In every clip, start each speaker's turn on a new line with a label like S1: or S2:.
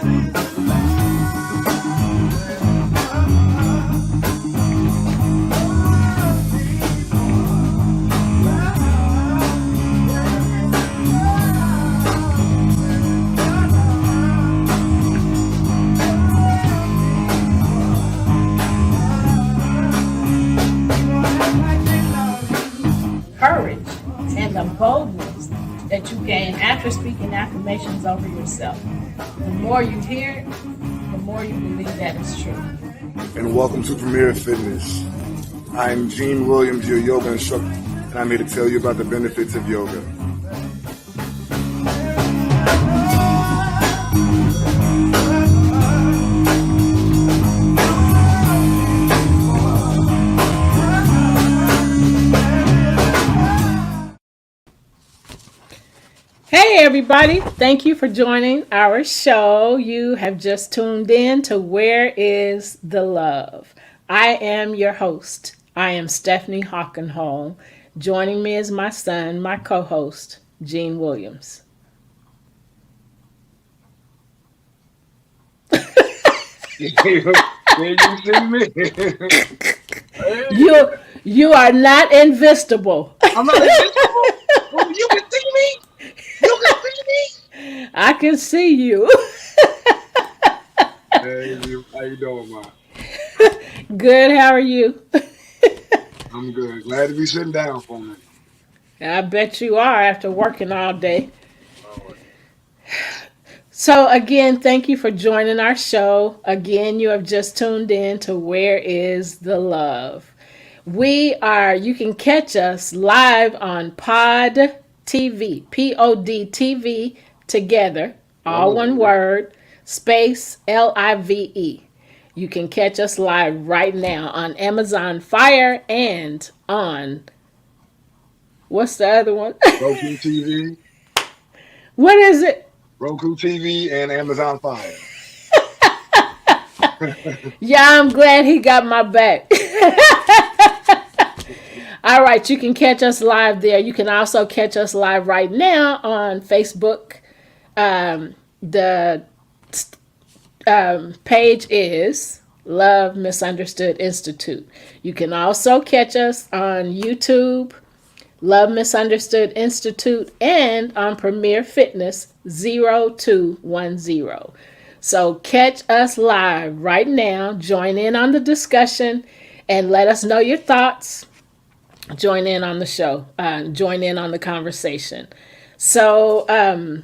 S1: Courage and the boldness that you gain after speaking affirmations over yourself. The more you hear it, the more you believe that it's true.
S2: And welcome to Premier Fitness. I'm Gene Williams, your yoga instructor, and I'm here to tell you about the benefits of yoga.
S1: Hey everybody, thank you for joining our show. You have just tuned in to Where is the Love? I am your host. I am Stephanie Hockenholm. Joining me is my son, my co-host, Gene Williams.
S3: Can you see me?
S1: You are not invisible.
S3: I'm not invisible. Oh, you can see me. You can see me.
S1: I can see you.
S3: Hey, how you doing, man?
S1: Good, how are you?
S3: I'm good. Glad to be sitting down for me.
S1: I bet you are after working all day.
S3: Oh,
S1: So again, thank you for joining our show. Again, you have just tuned in to Where is the Love? You can catch us live on Pod TV, Pod TV together, all one word, space LIVE. You can catch us live right now on Amazon Fire and on, what's the other one?
S3: Roku TV.
S1: What is it?
S3: Roku TV and Amazon Fire.
S1: Yeah, I'm glad he got my back. All right, you can catch us live there. You can also catch us live right now on Facebook. The page is Love Misunderstood Institute. You can also catch us on YouTube, Love Misunderstood Institute, and on Premier Fitness 0210. So catch us live right now. Join in on the discussion and let us know your thoughts. Join in on the show. Join in on the conversation. So go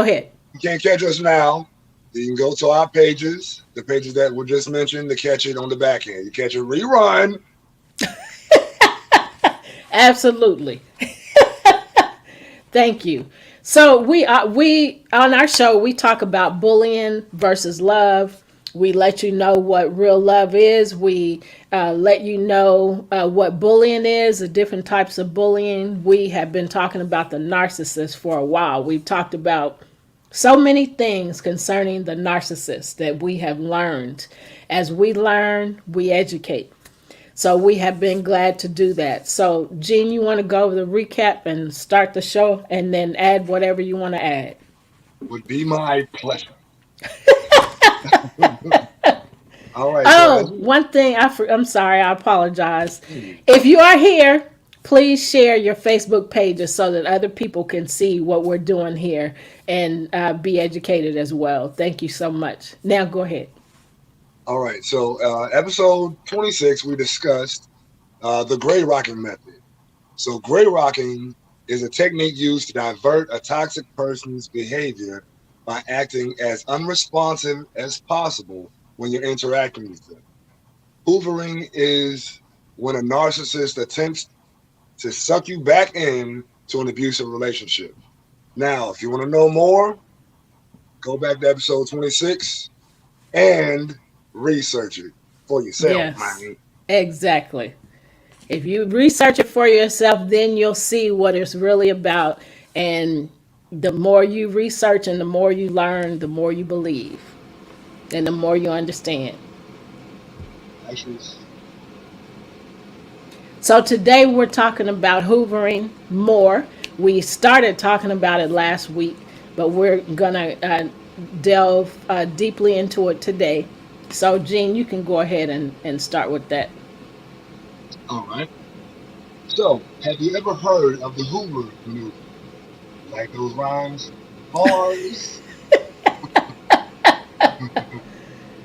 S1: ahead.
S3: You can't catch us now. You can go to our pages, the pages that were just mentioned, to catch it on the back end. You catch a rerun.
S1: Absolutely. Thank you. So we on our show we talk about bullying versus love. We let you know what real love is. We let you know what bullying is, the different types of bullying. We have been talking about the narcissist for a while. We've talked about so many things concerning the narcissist that we have learned. As we learn, we educate. So we have been glad to do that. So, Gene, you want to go over the recap and start the show and then add whatever you want to add?
S3: Would be my pleasure. All right.
S1: Oh, one thing, I'm sorry, I apologize. If you are here, please share your Facebook pages so that other people can see what we're doing here and be educated as well. Thank you so much. Now go ahead.
S3: All right. So episode 26, we discussed the gray rocking method. So gray rocking is a technique used to divert a toxic person's behavior by acting as unresponsive as possible when you're interacting with them. Hoovering is when a narcissist attempts to suck you back in to an abusive relationship. Now, if you want to know more, go back to episode 26 and research it for yourself,
S1: Yes,
S3: man.
S1: exactly. If you research it for yourself, then you'll see what it's really about. And the more you research and the more you learn, the more you believe and the more you understand.
S3: Actually,
S1: So today we're talking about hoovering more. We started talking about it last week, but we're gonna delve deeply into it today. So, Gene, you can go ahead and start with that.
S3: All right. So, have you ever heard of the Hoover maneuver? Like those rhymes? Bars.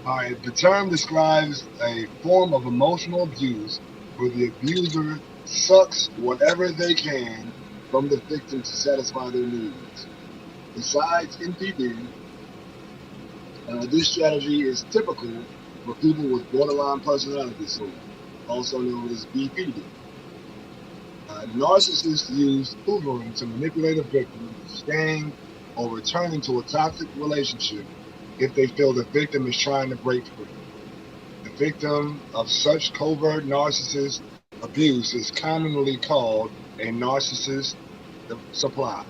S3: All right. The term describes a form of emotional abuse where the abuser sucks whatever they can from the victim to satisfy their needs. Besides NPD, this strategy is typical for people with borderline personality disorder, also known as BPD. Narcissists use hoovering to manipulate a victim into staying or returning to a toxic relationship if they feel the victim is trying to break free. The victim of such covert narcissist abuse is commonly called a narcissist supply.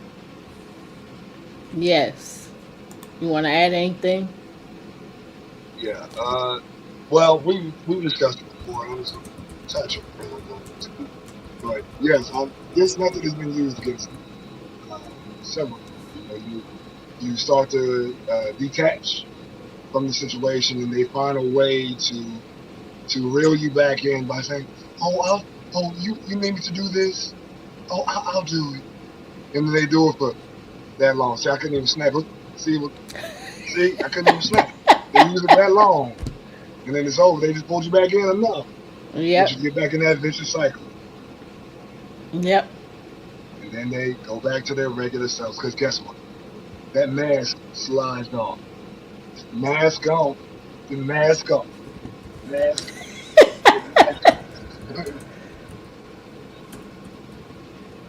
S1: Yes. You want to add anything?
S3: Yeah. Well, we discussed it before. I'm just going to touch on it too. But yes, this method has been used against several people. You start to detach from the situation, and they find a way to reel you back in by saying, you need me to do this? Oh, I'll do it." And then they do it for that long. See, I couldn't even snap. See, I couldn't even snap. They use it that long, and then it's over. They just pulled you back in enough that
S1: Yep.
S3: you get back in that vicious cycle,
S1: Yep.
S3: and then they go back to their regular selves. Because guess what? That mask slides off. Mask on. The mask off. Mask on. The mask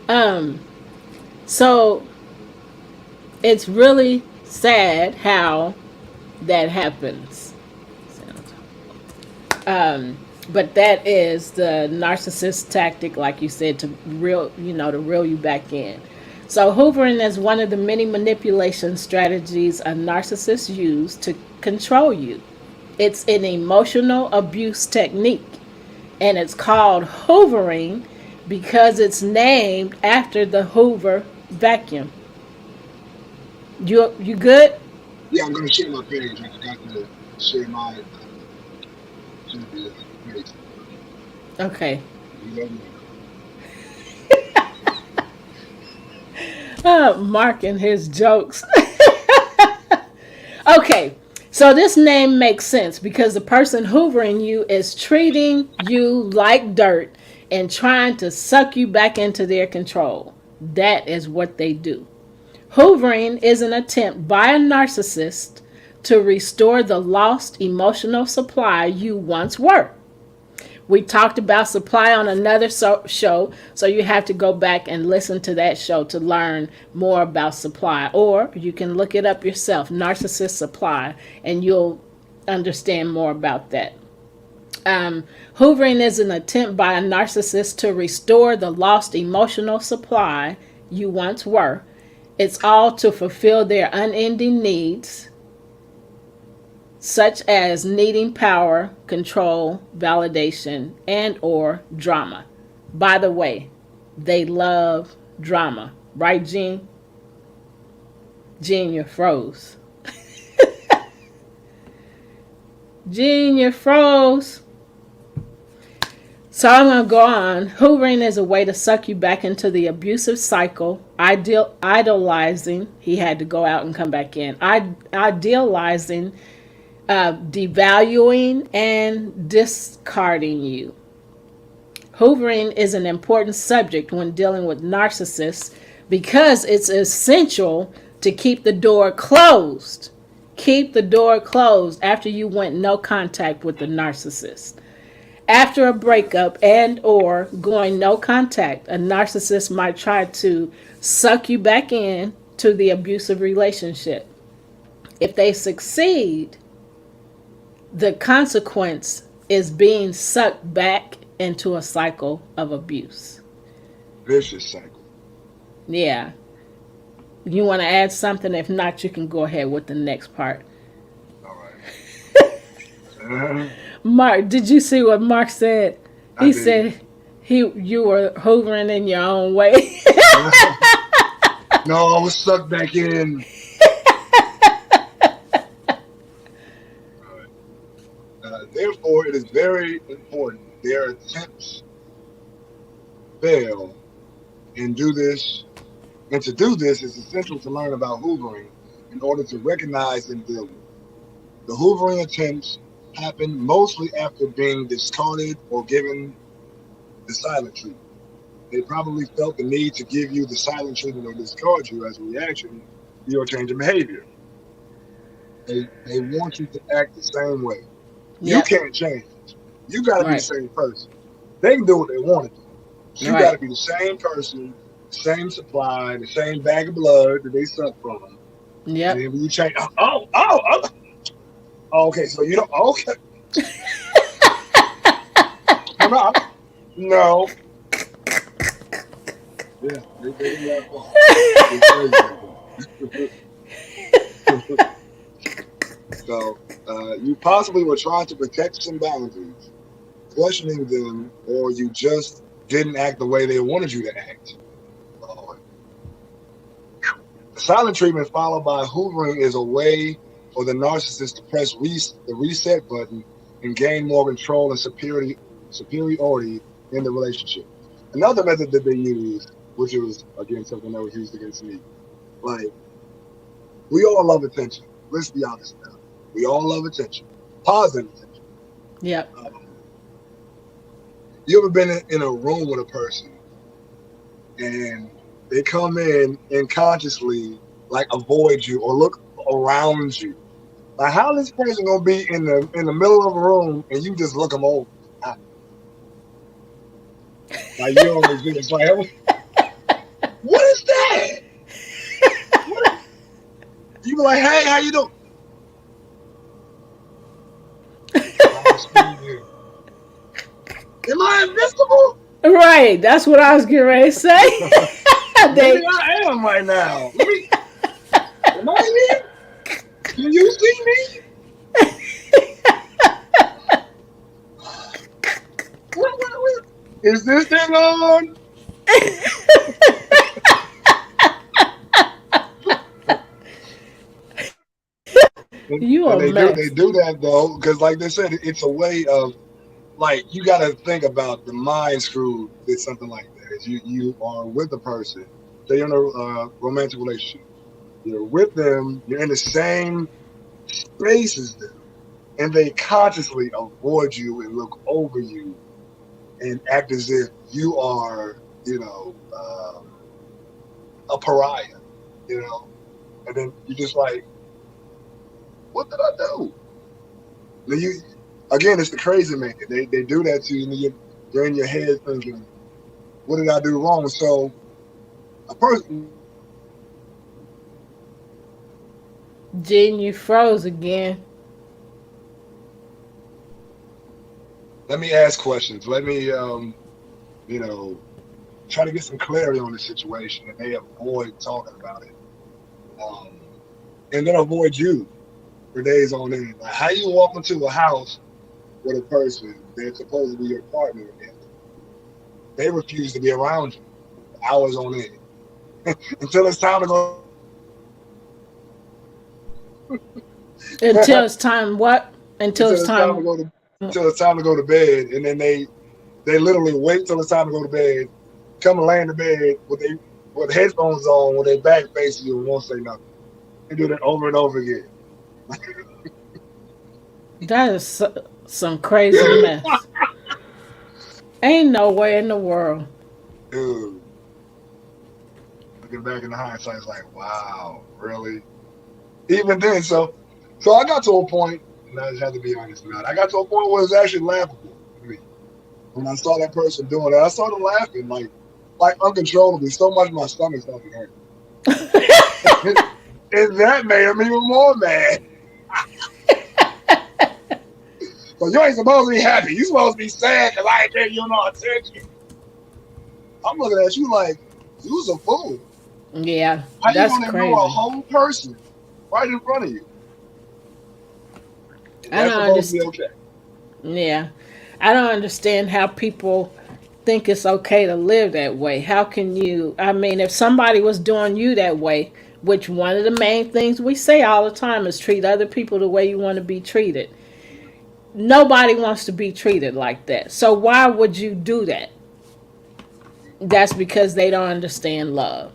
S3: on.
S1: Um. So it's really sad how that happens. But that is the narcissist tactic, like you said, to to reel you back in. So hoovering is one of the many manipulation strategies a narcissist use to control you. It's an emotional abuse technique, and it's called hoovering because it's named after the Hoover vacuum. You good?
S3: Yeah, I'm gonna share my page. I got to share my page.
S1: Okay.
S3: You let me
S1: Mark and his jokes. Okay, so this name makes sense because the person hoovering you is treating you like dirt and trying to suck you back into their control. That is what they do. Hoovering is an attempt by a narcissist to restore the lost emotional supply you once were. We talked about supply on another show, so you have to go back and listen to that show to learn more about supply. Or you can look it up yourself, Narcissist Supply, and you'll understand more about that. Hoovering is an attempt by a narcissist to restore the lost emotional supply you once were. It's all to fulfill their unending needs, such as needing power, control, validation, and or drama. By the way, they love drama. Right, Gene? Gene, you froze. Gene, you froze. So I'm going to go on. Hoovering is a way to suck you back into the abusive cycle, idolizing. He had to go out and come back in. Idealizing, devaluing, and discarding you. Hoovering is an important subject when dealing with narcissists because it's essential to keep the door closed. Keep the door closed after you went no contact with the narcissist. After a breakup and or going no contact, a narcissist might try to suck you back in to the abusive relationship. If they succeed, the consequence is being sucked back into a cycle of abuse.
S3: vicious cycle.
S1: Yeah. You want to add something? If not, you can go ahead with the next part.
S3: All right.
S1: Mark, did you see what Mark said?
S3: I
S1: He
S3: did.
S1: said you were hovering in your own way.
S3: No, I was sucked back in. Therefore, it is very important their attempts fail, and do this. And to do this, it's essential to learn about hoovering in order to recognize and deal with it. The hoovering attempts happen mostly after being discarded or given the silent treatment. They probably felt the need to give you the silent treatment or discard you as a reaction to your change in behavior. They want you to act the same way. You
S1: Yep.
S3: can't change. You got to be the
S1: Right.
S3: same person. They can do what they want to do. But you got to
S1: Right.
S3: be the same person, the same supply, the same bag of blood that they suck from. And
S1: Yep.
S3: then when you change, okay, so you don't, okay, no, no, no. Yeah, they do that far. It's crazy like that. So you possibly were trying to protect some boundaries, questioning them, or you just didn't act the way they wanted you to act. Lord. The silent treatment followed by hoovering is a way for the narcissist to press the reset button and gain more control and superiority in the relationship. Another method that they use, which was again something that was used against me, like we all love attention. Let's be honest now. We all love attention, positive attention.
S1: Yep.
S3: Um, you ever been in a room with a person and they come in and consciously like avoid you or look around you? Like how this person gonna be in the middle of a room and you just look them over? Like you don't exist. It's like what is that? What? You be like, hey, how you doing? Am I invisible?
S1: Right. That's what I was getting ready to say.
S3: Maybe
S1: they.
S3: I am right now. Let me. Am I here? Can you see me? What? Is this thing on?
S1: You
S3: And
S1: a
S3: they
S1: mess.
S3: do that though because like they said, it's a way of like you got to think about the mind screw did something like that. You are with a person, they're in a romantic relationship. You're with them. You're in the same space as them, and they consciously avoid you and look over you and act as if you are, a pariah. You know, and then you're just like, what did I do? And you again, it's the crazy man. They do that to you, and you're in your head thinking, what did I do wrong? So a person.
S1: Gene, you froze again.
S3: Let me ask questions. Let me, you know, try to get some clarity on the situation, and they avoid talking about it, um, and then avoid you for days on end. Like how you walk into a house with a person that's supposed to be your partner, and they refuse to be around you for hours on end until it's time to go.
S1: Until it's time. What? Until
S3: until
S1: it's
S3: it's time to
S1: time.
S3: go to until it's time to go to bed, and then they literally wait till it's time to go to bed, come and lay in the bed with headphones on, with their back facing you, and won't say nothing. They do that over and over again.
S1: That is some crazy mess. Ain't no way in the world.
S3: Dude, looking back in the hindsight, it's like, wow, really? Even then, so I got to a point, and I just have to be honest about it. I got to a point where it's actually laughable to me. When I saw that person doing it, I started laughing like uncontrollably, so much my stomach started hurting. And that made him even more mad. So you ain't supposed to be happy. You supposed to be sad because I ain't giving you no attention. I'm looking at you like, you's a fool.
S1: Yeah,
S3: How you
S1: that's
S3: gonna ignore a
S1: crazy.
S3: whole person right in front of you? And
S1: I
S3: that's
S1: don't
S3: supposed to be
S1: understand.
S3: okay.
S1: Yeah, I don't understand how people think it's okay to live that way? How can you? I mean, if somebody was doing you that way, which one of the main things we say all the time is treat other people the way you want to be treated. Nobody wants to be treated like that. So why would you do that? That's because they don't understand love.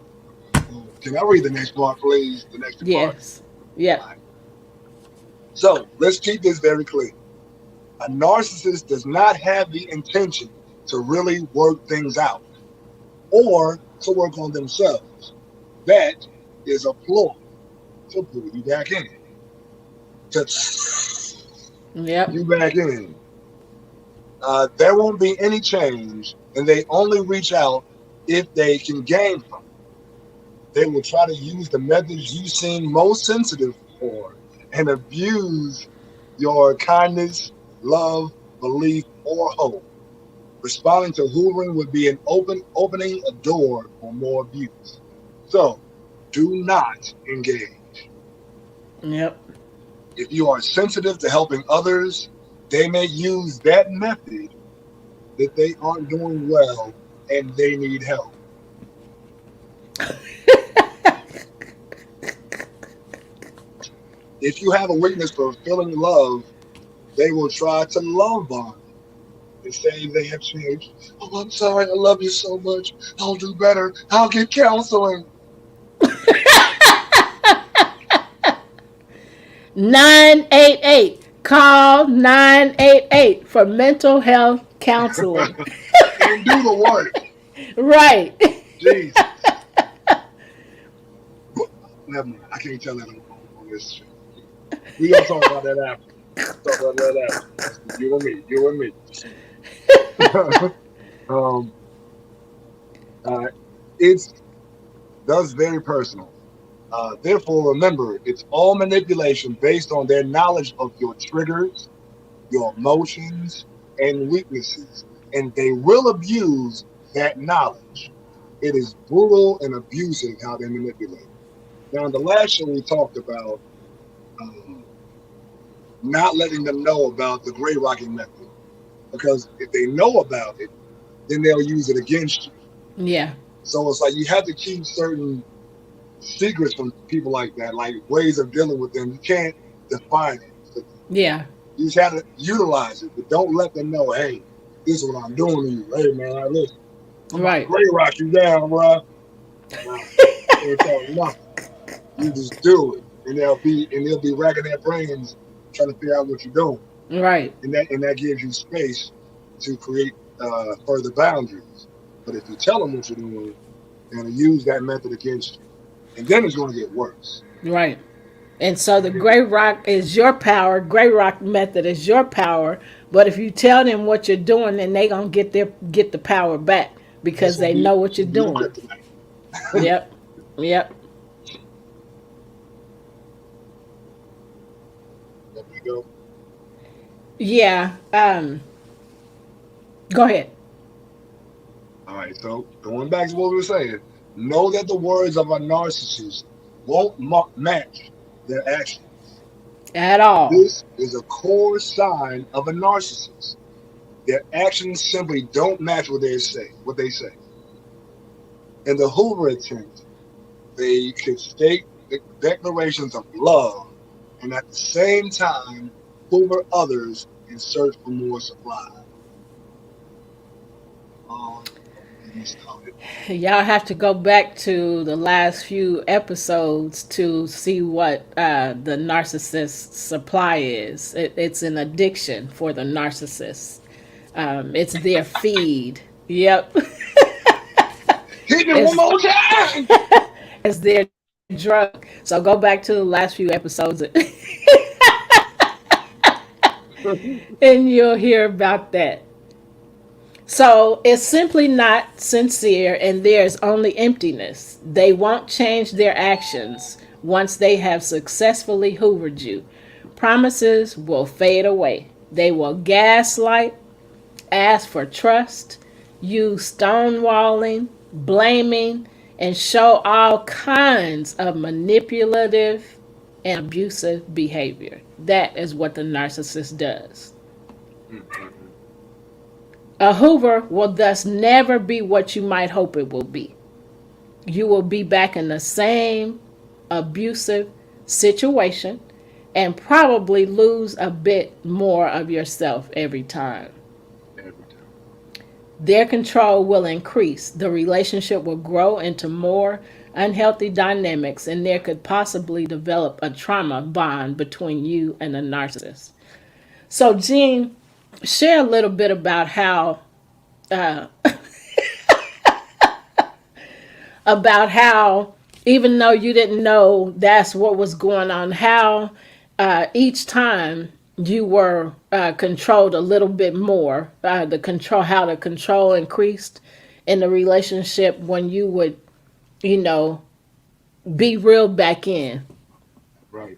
S3: Can I read the next part, please? The next two parts.
S1: Yes. Yep.
S3: All right. So let's keep this very clear. A narcissist does not have the intention to really work things out or to work on themselves. That is a ploy to pull you back in, to
S1: Yep.
S3: you back in. There won't be any change, and they only reach out if they can gain from it. They will try to use the methods you seem most sensitive for and abuse your kindness, love, belief, or hope. Responding to hoovering would be an opening a door for more abuse. So do not engage.
S1: Yep.
S3: If you are sensitive to helping others, they may use that method that they aren't doing well and they need help. If you have a weakness for feeling love, they will try to love bomb and say they have changed. Oh, I'm sorry. I love you so much. I'll do better. I'll get counseling.
S1: 988. Call 988 for mental health counseling.
S3: And do the work.
S1: Right.
S3: Jesus. Never mind. I can't tell that on this show. We gonna talk about that after. Talk about that after. That's you and me. You and me. um, uh, it's thus very personal. Therefore, remember, it's all manipulation based on their knowledge of your triggers, your emotions, and weaknesses, and they will abuse that knowledge. It is brutal and abusive how they manipulate. Now, in the last show, we talked about um, not letting them know about the gray rocking method, because if they know about it, then they'll use it against you.
S1: Yeah.
S3: So it's like you have to keep certain secrets from people like that, like ways of dealing with them. You can't define it. So
S1: Yeah.
S3: you just have to utilize it, but don't let them know, hey, this is what I'm doing to you. Hey, man, listen, I'm about to
S1: Right.
S3: gray rock you down, bro. Nah, ain't talking nothing. You just do it, and they'll be racking their brains trying to figure out what you're doing,
S1: Right.
S3: and that gives you space to create further boundaries. But if you tell them what you're doing, they're going to use that method against you, and then it's going to get worse.
S1: Right. And so the gray rock is your power. Gray rock method is your power. But if you tell them what you're doing, then they gonna get the power back
S3: That's
S1: because
S3: going
S1: they
S3: to be
S1: know what
S3: it's
S1: you're
S3: gonna be your
S1: doing.
S3: kryptonite.
S1: Yep. Yep.
S3: There we go.
S1: Yeah. Go ahead.
S3: All right, so going back to what we were saying, know that the words of a narcissist won't match their actions.
S1: At all.
S3: This is a core sign of a narcissist. Their actions simply don't match what they say. What they say. In the Hoover attempt, they could state declarations of love and at the same time hoover others in search for more supply. Oh, let me start it.
S1: Y'all have to go back to the last few episodes to see what the narcissist supply is. It's an addiction for the narcissist. It's their feed. Yep.
S3: Hit it one
S1: it's
S3: more time.
S1: it's their drug. So go back to the last few episodes and you'll hear about that. So it's simply not sincere, and there's only emptiness. They won't change their actions once they have successfully hoovered you. Promises will fade away. They will gaslight, ask for trust, use stonewalling, blaming, and show all kinds of manipulative and abusive behavior. That is what the narcissist does. A Hoover will thus never be what you might hope it will be. You will be back in the same abusive situation and probably lose a bit more of yourself every time.
S3: every time.
S1: Their control will increase. The relationship will grow into more unhealthy dynamics, and there could possibly develop a trauma bond between you and the narcissist. So, Jean, share a little bit about uh, how even though you didn't know that's what was going on, how each time you were controlled a little bit more, the control, how the control increased in the relationship when you would, you know, be reeled back in.
S3: Right.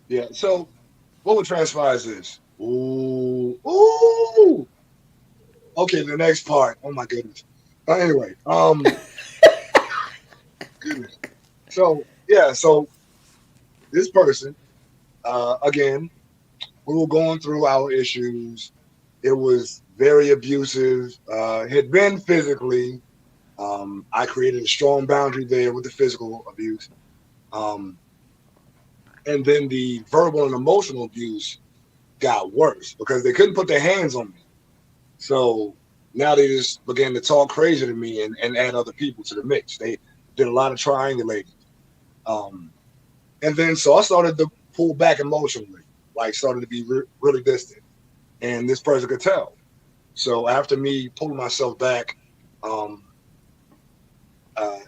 S3: Yeah. So what would transpire is this. Ooh. Ooh. Okay, the next part. Oh my goodness. Anyway, goodness. So yeah, so this person, again, we were going through our issues. It was very abusive. Had been physically. I created a strong boundary there with the physical abuse. Um, and then the verbal and emotional abuse got worse because they couldn't put their hands on me. So now they just began to talk crazy to me and add other people to the mix. They did a lot of triangulating. Um, and then so I started to pull back emotionally, like started to be really distant. And this person could tell. So after me pulling myself back, um, uh,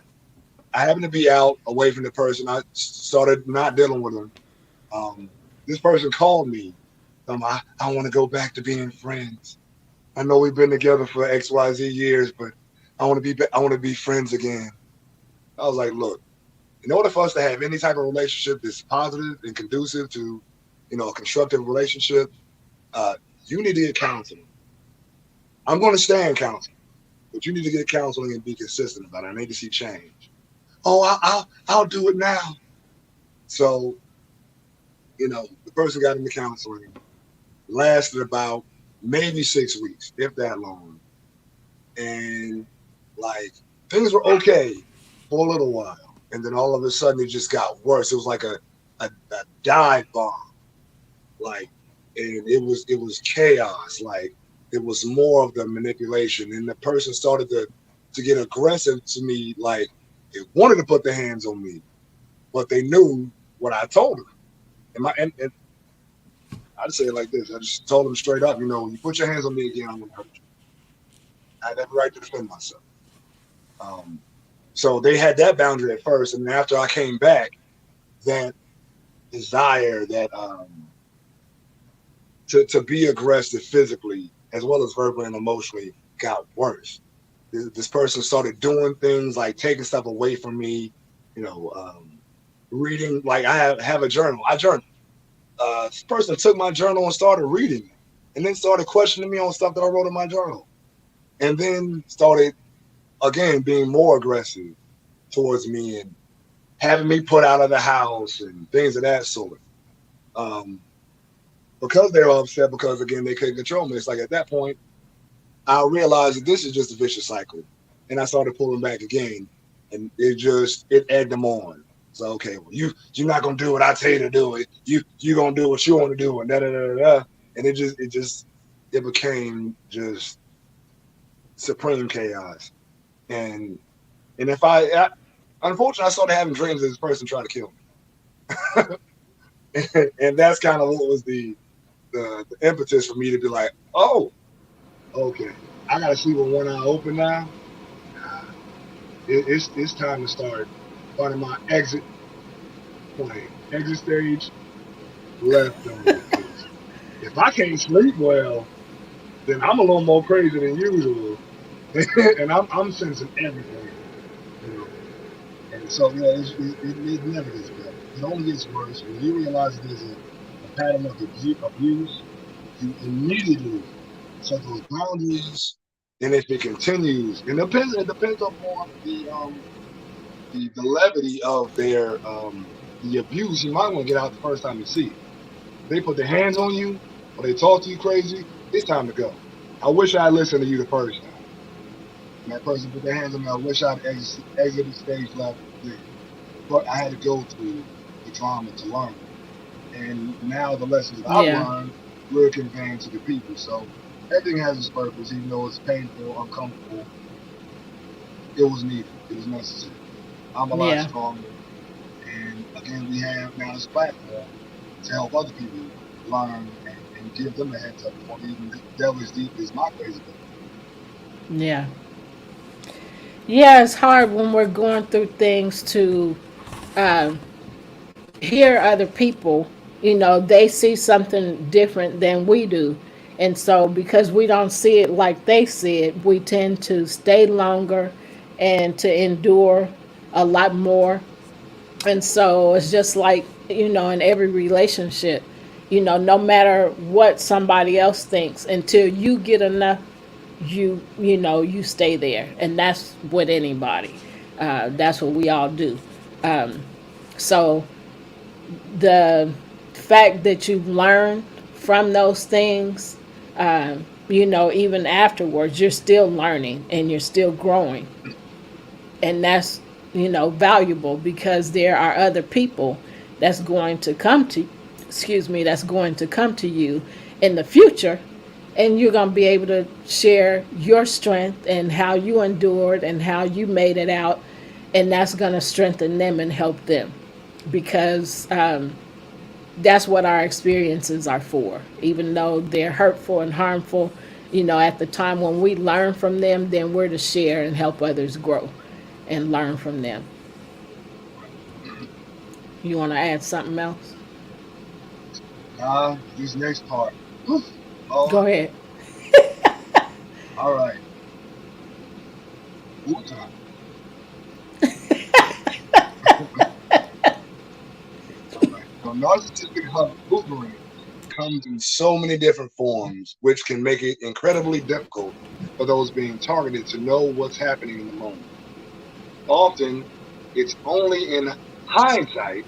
S3: I happened to be out away from the person. I started not dealing with them. Um, this person called me. I want to go back to being friends. I know we've been together for XYZ years, but I want to be friends again. I was like, look, in order for us to have any type of relationship that's positive and conducive to, a constructive relationship, uh, you need to get counseling. I'm going to stay in counseling, but you need to get counseling and be consistent about it. I need to see change. Oh, I'll do it now. So, the person got into counseling, lasted about maybe 6 weeks, if that long. And like things were okay for a little while. And then all of a sudden it just got worse. It was like a dive bomb. Like, and it was chaos. Like it was more of the manipulation. And the person started to get aggressive to me, like they wanted to put their hands on me, but they knew what I told them. And I'd say it like this. I just told them straight up, you put your hands on me again, I'm gonna hurt you. I had every right to defend myself. Um, so they had that boundary at first, and after I came back, that desire, that to be aggressive physically as well as verbally and emotionally got worse. This person started doing things like taking stuff away from me, you know, um, reading. Like I have a journal. I journal. This person took my journal and started reading it, and then started questioning me on stuff that I wrote in my journal, and then started again being more aggressive towards me and having me put out of the house and things of that sort. Um, because they were upset because again they couldn't control me. It's like at that point I realized that this is just a vicious cycle, and I started pulling back again, and it egged them on. So okay, well you're not gonna do what I tell you to do. You gonna do what you want to do, and da da da da. And it became just supreme chaos. And if unfortunately I started having dreams that this person tried to kill me, and that's kind of what was the impetus for me to be like, oh, okay, I gotta sleep with one eye open now. Nah, it's time to start finding my exit point, exit stage left on. Because if I can't sleep well, then I'm a little more crazy than usual, and I'm sensing everything, you know. And so yeah, it never gets better. It only gets worse when you realize there's a pattern of abuse. You immediately set those boundaries, and if it continues, it depends upon the levity of their the abuse. You might want to get out the first time you see it. If they put their hands on you or they talk to you crazy, it's time to go. I wish I listened to you the first time. And that person put their hands on me. I wish I'd exited stage left then. But I had to go through the drama to learn. And now the lessons that I've
S1: Yeah,
S3: learned, we're conveying to the people. So everything has its purpose, even though it's painful, uncomfortable. It was needed. It was necessary. I'm a lot
S1: yeah,
S3: stronger. And again, we have now this platform to help other people learn and give them a heads up before they even delve as deep as my crazy book.
S1: yeah. Yeah, it's hard when we're going through things to um, hear other people. You know, they see something different than we do. And so, because we don't see it like they see it, we tend to stay longer and to endure a lot more. And so, it's just like, you know, in every relationship, you know, no matter what somebody else thinks, until you get enough, you know, you stay there. And that's with anybody. That's what we all do. So the fact that you've learned from those things, you know, even afterwards, you're still learning and you're still growing. And that's, you know, valuable because there are other people that's going to come to, excuse me, that's going to come to you in the future. And you're going to be able to share your strength and how you endured and how you made it out. And that's going to strengthen them and help them because that's what our experiences are for. Even though they're hurtful and harmful, you know, at the time when we learn from them, then we're to share and help others grow and learn from them. You want to add something else?
S3: This next part. Whew, Lord.
S1: Go ahead.
S3: All right. Woo time. All right. So narcissistic hoovering comes in so many different forms, which can make it incredibly difficult for those being targeted to know what's happening in the moment. Often, it's only in hindsight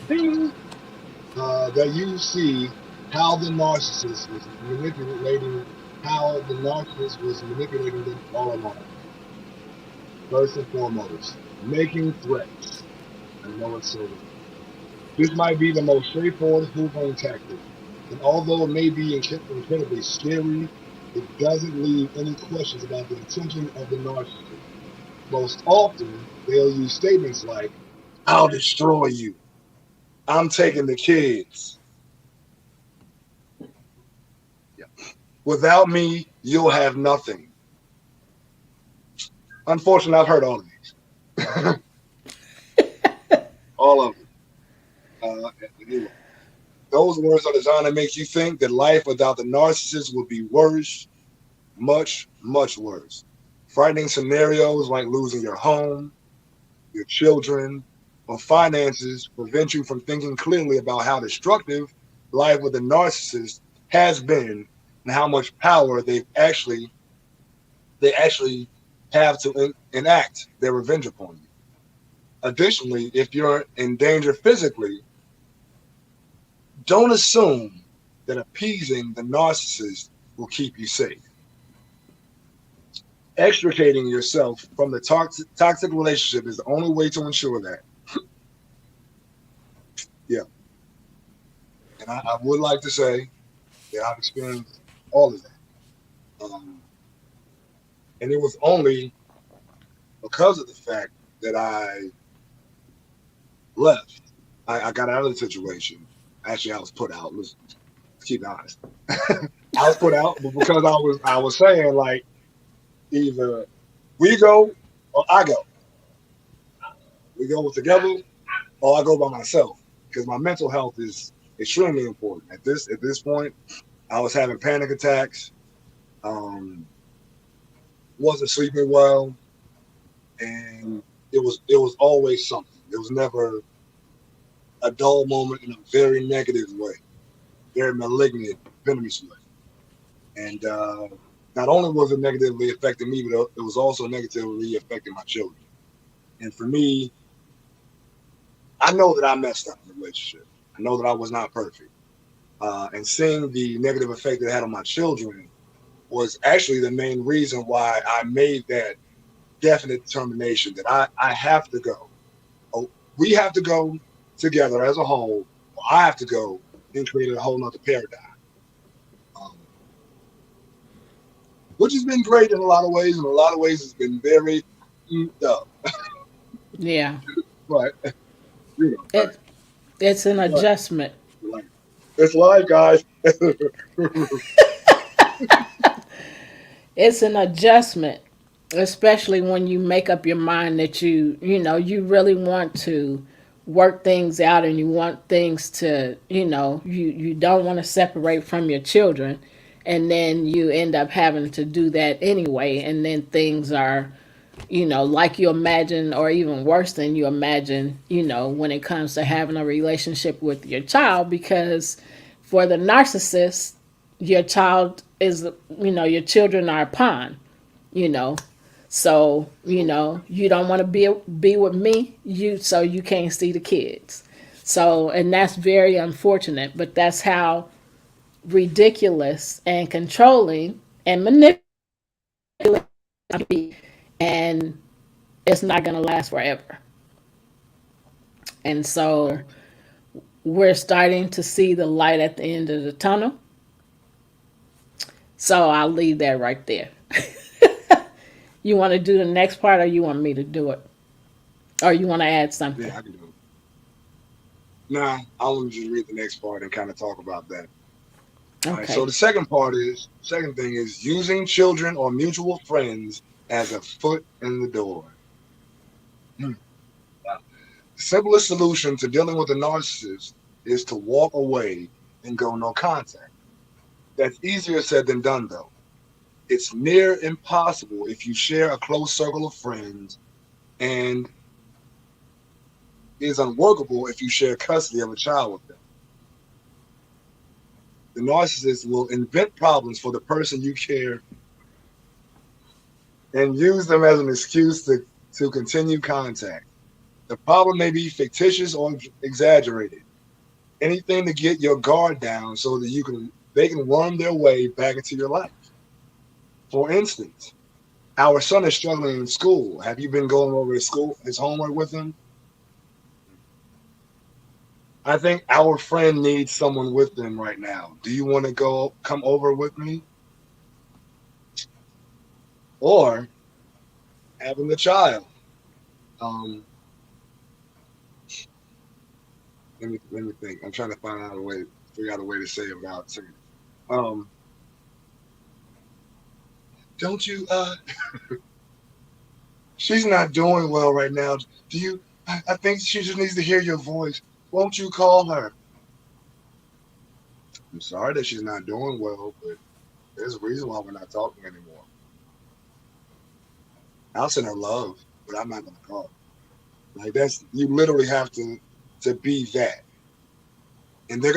S3: that you see how the narcissist was manipulating, how the narcissist was manipulating them all along. First and foremost, making threats. I know it's so wrong. This might be the most straightforward hoovering tactic, and although it may be incredibly scary, it doesn't leave any questions about the intention of the narcissist. Most often, they'll use statements like, "I'll destroy you. I'm taking the kids. Without me, you'll have nothing." Unfortunately, I've heard all of these, all of them. Anyway, those words are designed to make you think that life without the narcissist would be worse, much, much worse. Frightening scenarios like losing your home, your children, or finances prevent you from thinking clearly about how destructive life with a narcissist has been and how much power they actually have to enact their revenge upon you. Additionally, if you're in danger physically, don't assume that appeasing the narcissist will keep you safe. Extricating yourself from the toxic relationship is the only way to ensure that. Yeah. And I would like to say that I've experienced all of that. And it was only because of the fact that I left. I got out of the situation. Actually, I was put out. Let's keep it honest. I was put out because I was saying like either we go or I go. We go together or I go by myself because my mental health is extremely important. At this point, I was having panic attacks, um, wasn't sleeping well, and it was always something. It was never a dull moment in a very negative way, very malignant, venomous way. And not only was it negatively affecting me, but it was also negatively affecting my children. And for me, I know that I messed up in the relationship. I know that I was not perfect. And seeing the negative effect it had on my children was actually the main reason why I made that definite determination that I have to go. Oh, we have to go together as a whole. Or I have to go and create a whole nother paradigm, um, which has been great in a lot of ways. In a lot of ways, it's been very up.
S1: Yeah.
S3: But right,
S1: It it's an
S3: right,
S1: adjustment.
S3: right. It's live, guys.
S1: It's an adjustment, especially when you make up your mind that you really want to work things out and you want things to, you don't want to separate from your children, and then you end up having to do that anyway, and then things are, like you imagine, or even worse than you imagine, when it comes to having a relationship with your child, because for the narcissist, your child is, your children are a pawn, you know. So, you don't want to be with me, so you can't see the kids. So, and that's very unfortunate, but that's how ridiculous and controlling and manipulative can be. And it's not going to last forever. And so we're starting to see the light at the end of the tunnel. So I'll leave that right there. You want to do the next part, or you want me to do it? Or you want to add something?
S3: Yeah, I can do it. Nah, I'll just read the next part and kind of talk about that. All right. So
S1: Okay.
S3: the second thing is using children or mutual friends as a foot in the door. Hmm. The simplest solution to dealing with a narcissist is to walk away and go no contact. That's easier said than done, though. It's near impossible if you share a close circle of friends, and is unworkable if you share custody of a child with them. The narcissist will invent problems for the person you care and use them as an excuse to continue contact. The problem may be fictitious or exaggerated. Anything to get your guard down so that they can worm their way back into your life. For instance, our son is struggling in school. Have you been going over his homework with him? I think our friend needs someone with them right now. Do you want to come over with me? Or having the child? Um, let me think. I'm trying to figure out a way to say it without saying it. Don't you she's not doing well right now. Do you I think she just needs to hear your voice. Won't you call her? I'm sorry that she's not doing well, but there's a reason why we're not talking anymore. I'll send her love, but I'm not gonna call. Like that's you literally have to be that. And they're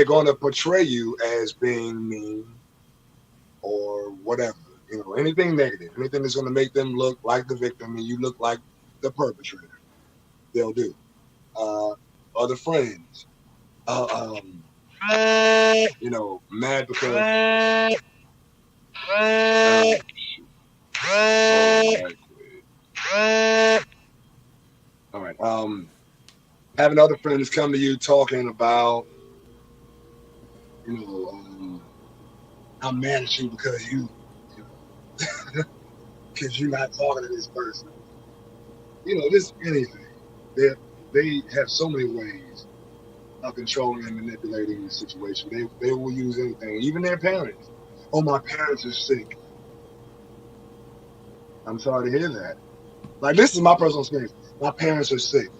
S3: gonna portray you as being mean or whatever. Anything negative, anything that's gonna make them look like the victim and you look like the perpetrator, they'll do. Uh Other friends. Um mad because hold on right quick. All right. Having other friends come to you talking about, you know, I'm mad at you you know, because you're not talking to this person. Just anything. They they have so many ways of controlling and manipulating the situation. They will use anything, even their parents. Oh, my parents are sick. I'm sorry to hear that. Like this is my personal experience. My parents are sick.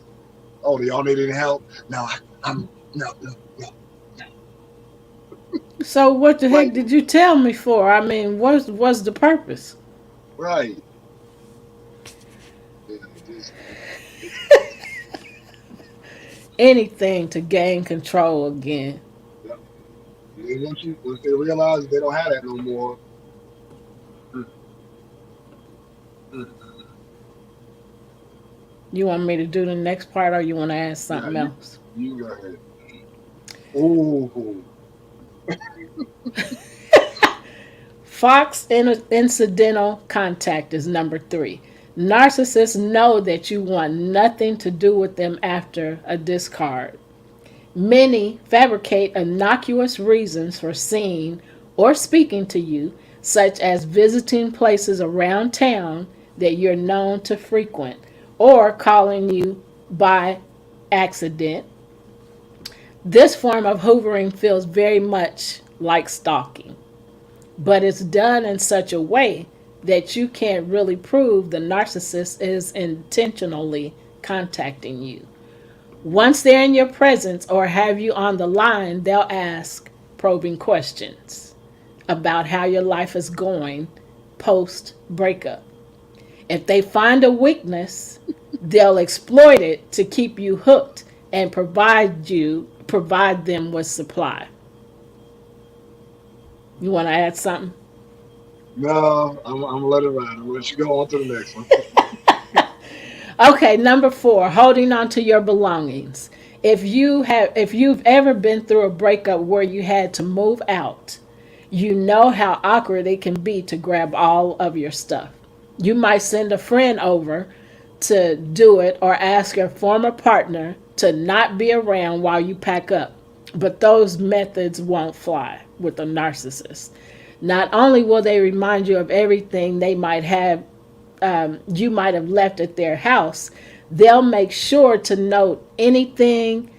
S3: Oh, do y'all need any help? No, I'm no, no, no.
S1: So what the
S3: Like
S1: heck did you tell me for? I mean, what's the purpose?
S3: right. Yeah, it's
S1: Anything to gain control again.
S3: yeah. And then once they realize they don't have that no more, mm, mm,
S1: You want me to do the next part, or you want to ask
S3: yeah,
S1: something else?
S3: you go ahead. Ooh,
S1: Incidental contact is number three. Narcissists know that you want nothing to do with them after a discard. Many fabricate innocuous reasons for seeing or speaking to you, such as visiting places around town that you're known to frequent, or calling you by accident. This form of hoovering feels very much like stalking, but it's done in such a way that you can't really prove the narcissist is intentionally contacting you. Once they're in your presence or have you on the line, they'll ask probing questions about how your life is going post breakup. If they find a weakness, they'll exploit it to keep you hooked and provide them with supply. You want to add something?
S3: No, I'm gonna let it ride. I'm gonna let you go on to the next one.
S1: Okay, number four, holding on to your belongings. If you've ever been through a breakup where you had to move out, you know how awkward it can be to grab all of your stuff. You might send a friend over to do it or ask your former partner to not be around while you pack up. But those methods won't fly with a narcissist. Not only will they remind you of everything you might have left at their house, they'll make sure to note anything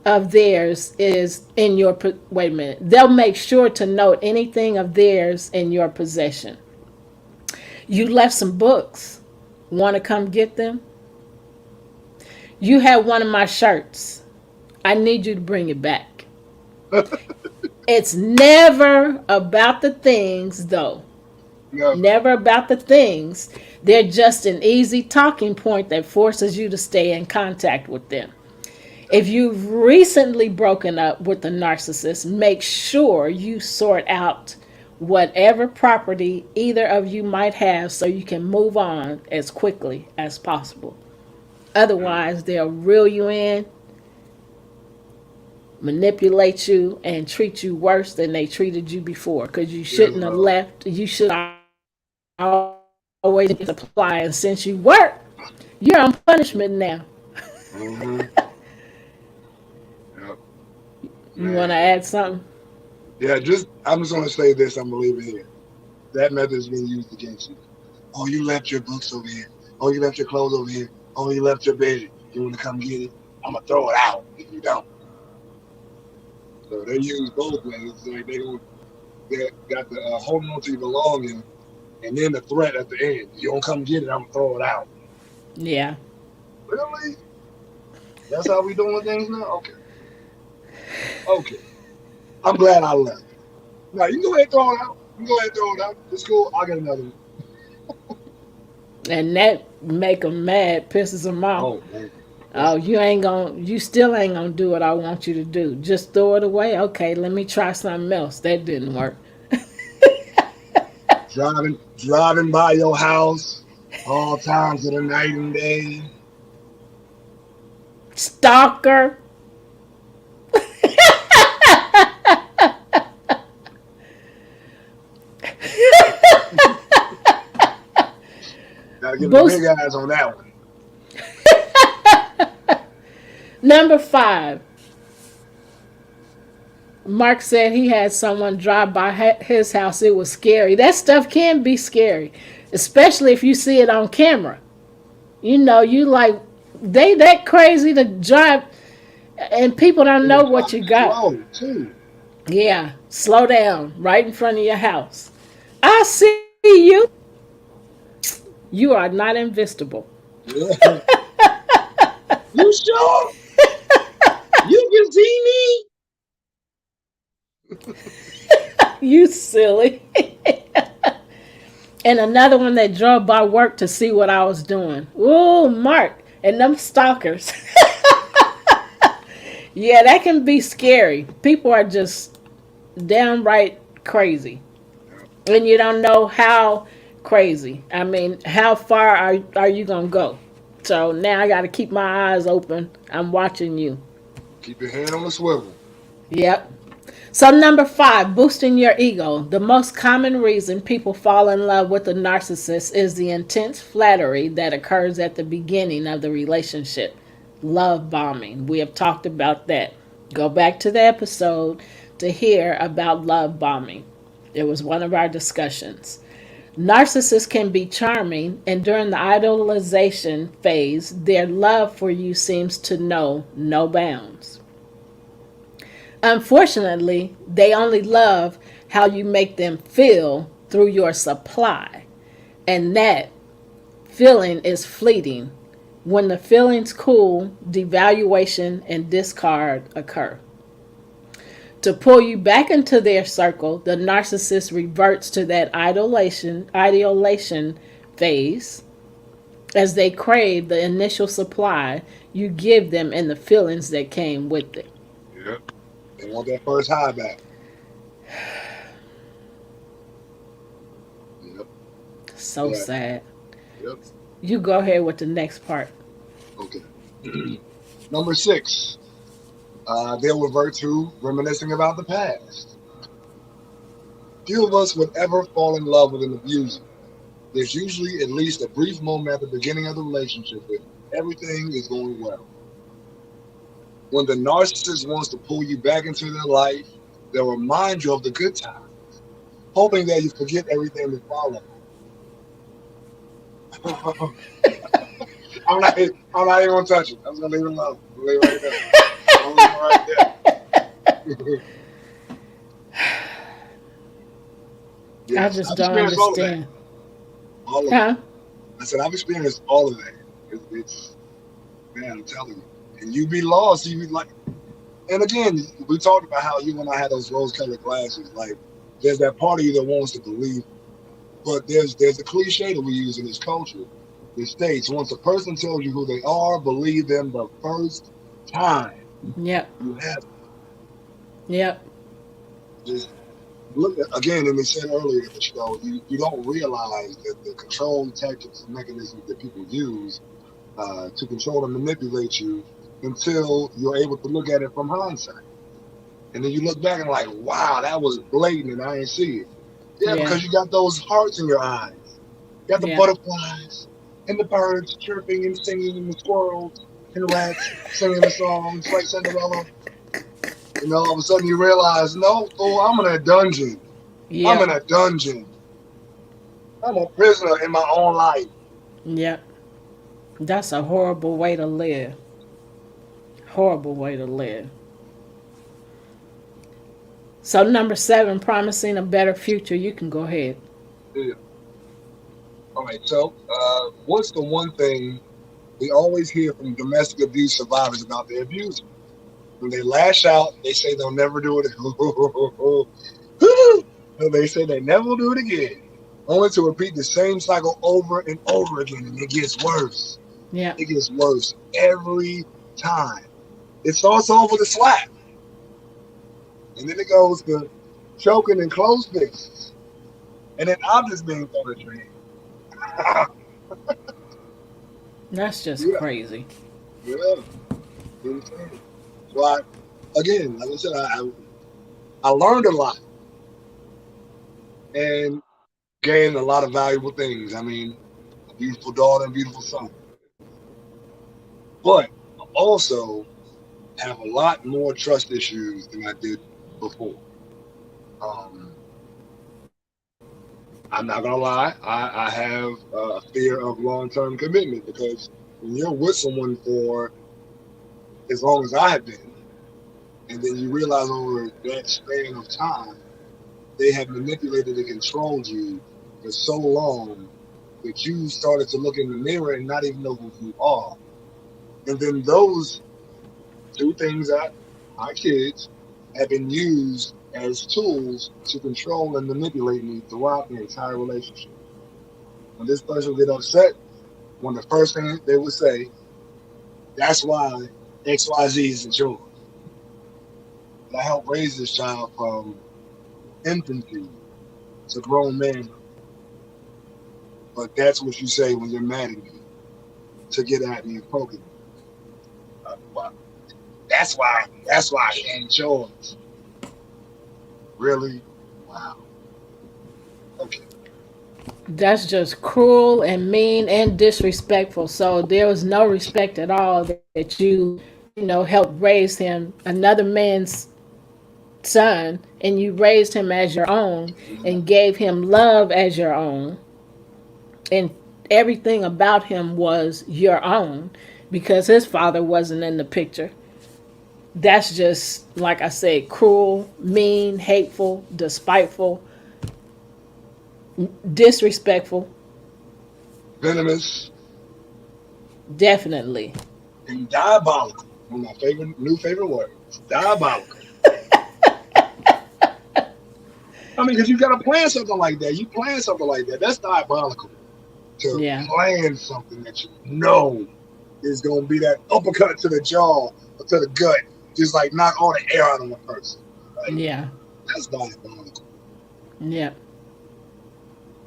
S1: of theirs is in your wait a minute. They'll make sure to note anything of theirs in your possession. You left some books. Want to come get them? You had one of my shirts. I need you to bring it back. It's never about the things, though.
S3: No.
S1: Never about the things. They're just an easy talking point that forces you to stay in contact with them. If you've recently broken up with a narcissist, make sure you sort out whatever property either of you might have so you can move on as quickly as possible. Otherwise, they'll reel you in, manipulate you, and treat you worse than they treated you before because you
S3: Yeah,
S1: shouldn't have
S3: no.
S1: left. You should always supply. And since you work, you're on punishment now.
S3: Mm-hmm. Yep.
S1: You want to
S3: Man.
S1: add something?
S3: Yeah, I'm just gonna say this. I'm gonna leave it here. That method is being used against you. Oh, you left your books over here. Oh, you left your clothes over here. Oh, you left your bed. You want to come get it? I'm gonna throw it out if you don't. So they use both ways. Like they got the holding on to your belongings, and then the threat at the end. You don't come get it, I'm gonna throw it out.
S1: Yeah.
S3: Really? That's how we doing things now? Okay. Okay. I'm glad I left. Now you can go ahead and throw it out. You can go ahead and throw it out. It's cool. I'll get another one.
S1: And that make them mad, pisses them off.
S3: Oh man.
S1: Oh, you still ain't gonna do what I want you to do. Just throw it away. Okay, let me try something else. That didn't work.
S3: Driving by your house all times of the night and day.
S1: Stalker.
S3: Gotta give the big
S1: Boost.
S3: eyes on that one.
S1: Number five. Mark said he had someone drive by his house. It was scary. That stuff can be scary, especially if you see it on camera. You know, you like they that crazy to drive, and people don't
S3: And they
S1: know what you
S3: driving
S1: got.
S3: slow too.
S1: Yeah, slow down right in front of your house. I see you. You are not invisible.
S3: Yeah. You sure? You can see
S1: You silly. And another one that drove by work to see what I was doing. Ooh, Mark. And them stalkers. Yeah, that can be scary. People are just downright crazy. And you don't know how crazy. I mean, how far are you going to go? So now I got to keep my eyes open. I'm watching you.
S3: Keep your hand on the swivel.
S1: Yep. So, number five, boosting your ego. The most common reason people fall in love with a narcissist is the intense flattery that occurs at the beginning of the relationship. Love bombing. We have talked about that. Go back to the episode to hear about love bombing. It was one of our discussions. Narcissists can be charming, and during the idolization phase, their love for you seems to know no bounds. Unfortunately, they only love how you make them feel through your supply. And that feeling is fleeting. When the feelings cool, devaluation and discard occur. To pull you back into their circle, the narcissist reverts to that idolation phase as they crave the initial supply you give them and the feelings that came with it.
S3: Yep. They want that first high back. Yep.
S1: So
S3: Yeah.
S1: sad.
S3: Yep.
S1: You go ahead with the next part.
S3: Okay. Number 6. They'll revert to reminiscing about the past. Few of us would ever fall in love with an abuser. There's usually at least a brief moment at the beginning of the relationship where everything is going well. When the narcissist wants to pull you back into their life, they'll remind you of the good times, hoping that you forget everything that followed. I'm not even gonna touch it. I'm just gonna leave it alone. I'm gonna leave it right there. I'm gonna leave it right there.
S1: I
S3: Yes,
S1: just
S3: I've
S1: don't
S3: experienced all of that.
S1: understand.
S3: All of it.
S1: Huh?
S3: I said I've experienced all of that. It's man, I'm telling you. And you be lost. You be like, and again, we talked about how you and I had those rose-colored glasses. Like, there's that part of you that wants to believe, but there's a cliche that we use in this culture. It states once a person tells you who they are, believe them the first time
S1: Yep.
S3: you have
S1: Yep.
S3: just look at, again, and they said earlier in the show, you don't realize that the control tactics and mechanisms that people use to control and manipulate you until you're able to look at it from hindsight. And then you look back and like, wow, that was blatant and I didn't see it. Yeah,
S1: Yeah.
S3: because you got those hearts in your eyes. You got the
S1: Yeah.
S3: butterflies and the birds chirping and singing and the squirrels and rats singing the songs like Cinderella. And all of a sudden you realize, no, fool, I'm in a dungeon. I'm in
S1: Yep.
S3: a dungeon. I'm a prisoner in my own life.
S1: Yep. That's a horrible way to live. Horrible way to live. So number seven, promising a better future. You can go ahead.
S3: Yeah. All right, so what's the one thing we always hear from domestic abuse survivors about their abuser? When they lash out, they say they'll never do it. And they say they never will do it again, only to repeat the same cycle over and over again, and it gets worse.
S1: Yeah.
S3: It gets worse every time. It starts off with a slap, and then it goes to choking and closed fists, and then objects being thrown at your hand.
S1: That's just
S3: Yeah,
S1: crazy.
S3: yeah. You understand? So again, like I said, I learned a lot and gained a lot of valuable things. I mean, a beautiful daughter and beautiful son, but I also have a lot more trust issues than I did before. Um, I'm not gonna lie, I have a fear of long-term commitment because when you're with someone for as long as I have been, and then you realize over that span of time they have manipulated and controlled you for so long that you started to look in the mirror and not even know who you are. And then those two things that my kids have been used as tools to control and manipulate me throughout the entire relationship. When this person would get upset, one of the first things they would say, that's why XYZ isn't yours. And I helped raise this child from infancy to grown man. But that's what you say when you're mad at me to get at me and poke at me. Well, that's why he ain't yours. Really? Wow. Okay.
S1: That's just cruel and mean and disrespectful. So there was no respect at all that you helped raise him, another man's son, and you raised him as your own and gave him love as your own. And everything about him was your own because his father wasn't in the picture. That's just, like I said, cruel, mean, hateful, despiteful, disrespectful.
S3: Venomous
S1: Definitely.
S3: and diabolical. One of my new favorite words. Diabolical. I mean, because you got to plan something like that. You plan something like that. That's diabolical. To
S1: Yeah.
S3: plan something that you know is going to be that uppercut to the jaw or to the gut, just like knock all the air out of a person. Right?
S1: Yeah.
S3: That's diabolical.
S1: Yeah.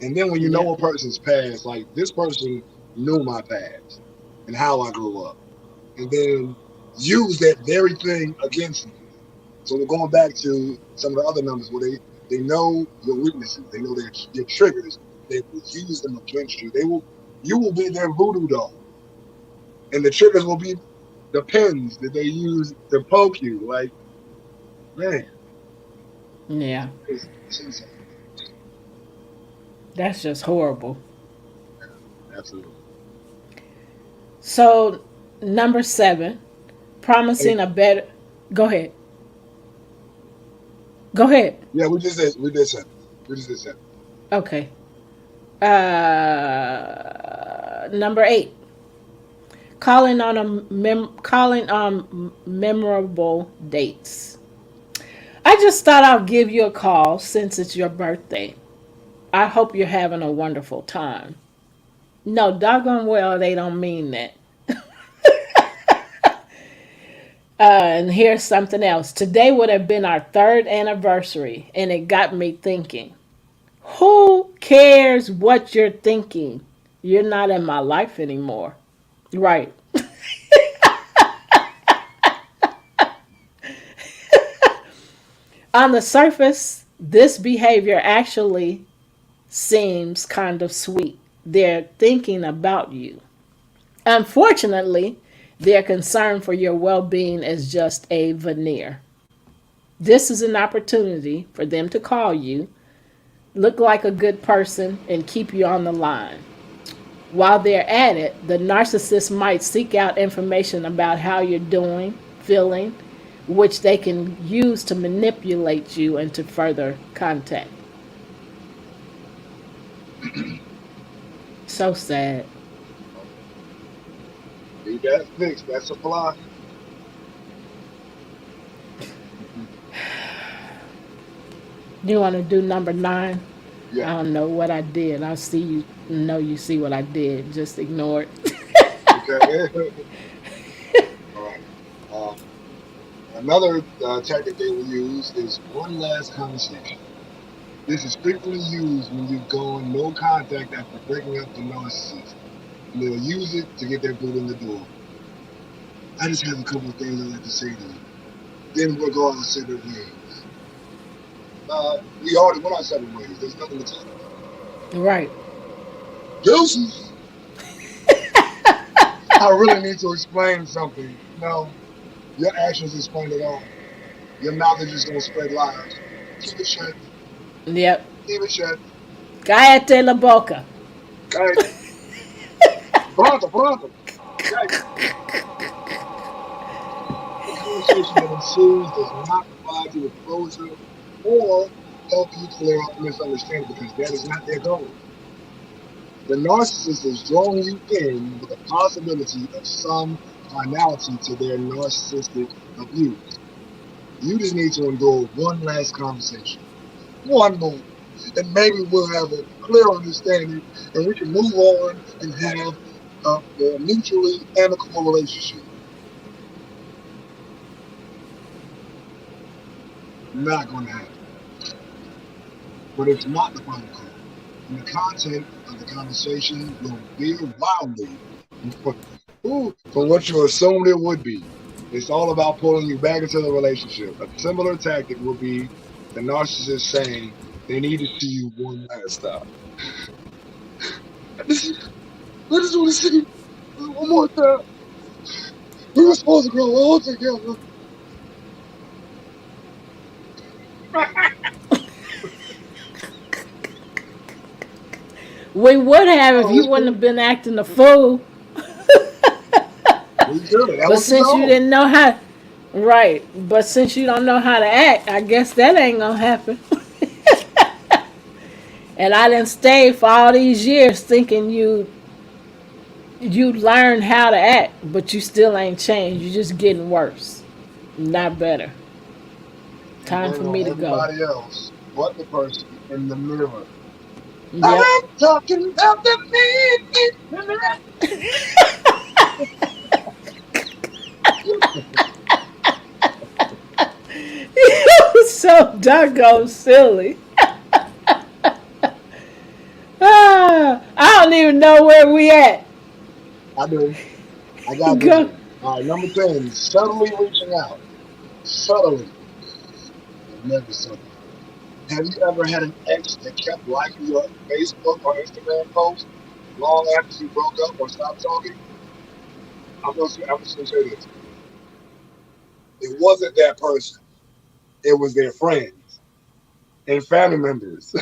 S3: And then when you
S1: Yeah.
S3: know a person's past, like this person knew my past and how I grew up, and then use that very thing against me. So we're going back to some of the other numbers where they know your weaknesses, they know your triggers, they will use them against you. You will be their voodoo doll, and the triggers will be the pins that they use to poke you. Like, man,
S1: Yeah.
S3: it's insane.
S1: That's just horrible.
S3: Absolutely.
S1: So, number 7,
S3: Hey,
S1: promising a better. Go ahead. Go ahead.
S3: yeah, we did seven. We just did seven.
S1: Okay. Number 8, calling on memorable dates. I just thought I'll give you a call since it's your birthday. I hope you're having a wonderful time. No, doggone well, they don't mean that. And here's something else. Today would have been our 3rd anniversary, and it got me thinking. Who cares what you're thinking? You're not in my life anymore. Right. On the surface, this behavior actually seems kind of sweet. They're thinking about you. Unfortunately, their concern for your well being is just a veneer. This is an opportunity for them to call you, look like a good person, and keep you on the line. While they're at it, the narcissist might seek out information about how you're doing, feeling, which they can use to manipulate you into further contact. So sad.
S3: Need that fixed. That's a fly.
S1: You want to do number 9?
S3: Yeah.
S1: I don't know what I did. I see you know you see what I did. Just ignore it.
S3: Okay. All right. Another tactic they will use is one last conversation. This is frequently used when you've gone no contact after breaking up the narcissist, and they'll use it to get their foot in the door. I just have a couple of things I'd like to say to you. Then we'll go our separate ways. We already went our separate ways. There's nothing to talk about.
S1: Right.
S3: Deuces. I really need to explain something. No, your actions explain it all. Your mouth is just gonna spread lies. Keep it shut.
S1: Yep.
S3: Keep it shut.
S1: Cállate la boca.
S3: Cállate. Pronto, pronto. Cállate. The conversation that ensues does not provide you with closure or help you clear up the misunderstanding because that is not their goal. The narcissist is drawing you in with the possibility of some finality to their narcissistic abuse. You just need to endure one last conversation. One more. And maybe we'll have a clear understanding and we can move on and have a mutually amicable relationship. Not going to happen. But it's not the final call. And the content of the conversation will veer wildly from what you assumed it would be. It's all about pulling you back into the relationship. A similar tactic will be the narcissist saying they need to see you one last time. I just, I just want to see you one more time. We were supposed to grow old together.
S1: We would have if
S3: Oh,
S1: you
S3: it's
S1: wouldn't
S3: cool.
S1: have been acting a fool.
S3: We should. That
S1: But
S3: was the
S1: since you
S3: goal.
S1: didn't know how, right? But since you don't know how to act, I guess that ain't gonna happen. And I didn't stay for all these years thinking you learned how to act, but you still ain't changed. You're just getting worse, not better.
S3: And
S1: Time
S3: blame
S1: for
S3: it
S1: me
S3: on
S1: to go.
S3: everybody else but the person in the mirror.
S1: Yep.
S3: I'm talking about the man in the mirror.
S1: It was so doggone silly. I don't even know where we at.
S3: I do. I got this
S1: Go.
S3: one. All right, number 10, subtly reaching out. Subtly, but never subtly. Have you ever had an ex that kept liking your Facebook or Instagram posts long after you broke up or stopped talking? I'm just gonna say this. It wasn't that person. It was their friends and family members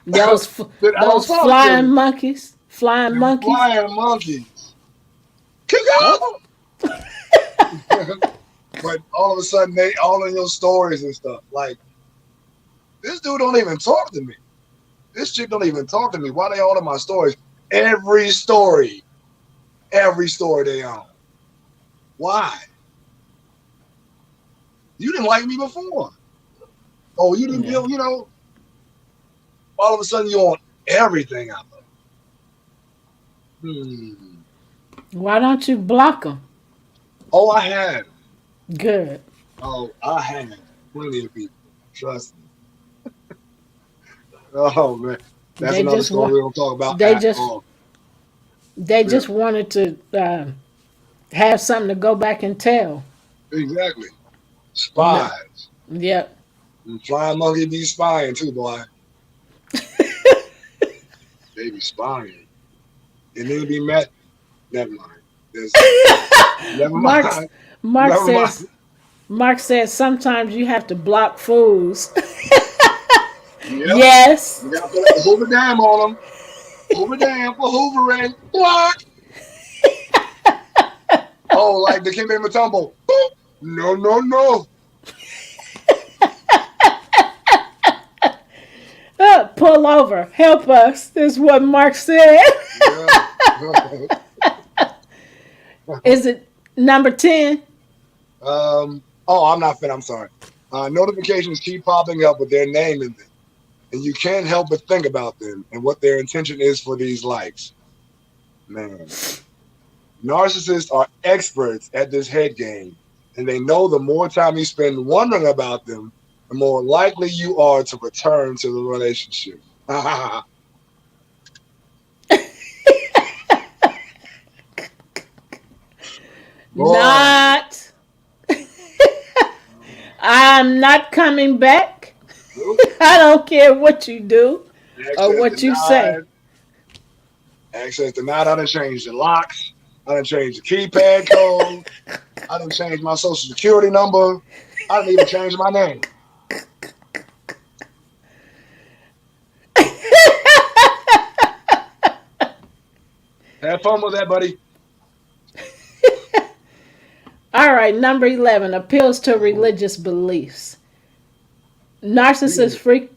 S1: Those
S3: that I don't
S1: those
S3: talk
S1: flying
S3: to.
S1: monkeys, flying
S3: Them
S1: monkeys.
S3: flying monkeys. Kick
S1: Oh,
S3: off! But all of a sudden they all in your stories and stuff. Like, this dude don't even talk to me. This chick don't even talk to me. Why they all in my stories? Every story. Every story they on. Why? You didn't like me before. Oh, you didn't
S1: yeah.
S3: feel, all of a sudden you on everything out there.
S1: Why don't you block them?
S3: Oh, I have.
S1: Good.
S3: Oh, I have plenty of people. Trust me. Oh man. That's
S1: They
S3: another
S1: just
S3: story
S1: want.
S3: we don't talk about
S1: They
S3: at
S1: just.
S3: all.
S1: They
S3: Yeah,
S1: just wanted to have something to go back and tell.
S3: exactly.
S1: No.
S3: Spies.
S1: Yep.
S3: And flying monkey be spying too, boy. They be spying. And then be mad. Never mind. There's never
S1: Mark's
S3: mind.
S1: Mark
S3: Never mind.
S1: says Mark says sometimes you have to block fools.
S3: Yep.
S1: Yes.
S3: You gotta put a Hoover Dam on them. Hoover Dam for hoovering. Block. Oh, like the Kimbe Matumbo. Boop. No, no, no.
S1: Pull over. Help us. Is what Mark said.
S3: Yeah.
S1: Is it number 10?
S3: Oh, I'm not fit. I'm sorry. Notifications keep popping up with their name in them, and you can't help but think about them and what their intention is for these likes. Man, narcissists are experts at this head game, and they know the more time you spend wondering about them, the more likely you are to return to the relationship. Boy,
S1: Not. I'm not coming back.
S3: nope.
S1: I don't care what you do or
S3: Access
S1: what you say.
S3: denied. Access denied. I done changed the locks. I done changed the keypad code. I done changed my social security number. I didn't even change my name. Have fun with that, buddy.
S1: All right, number 11, appeals to religious beliefs.
S3: We got
S1: Narcissists, freak,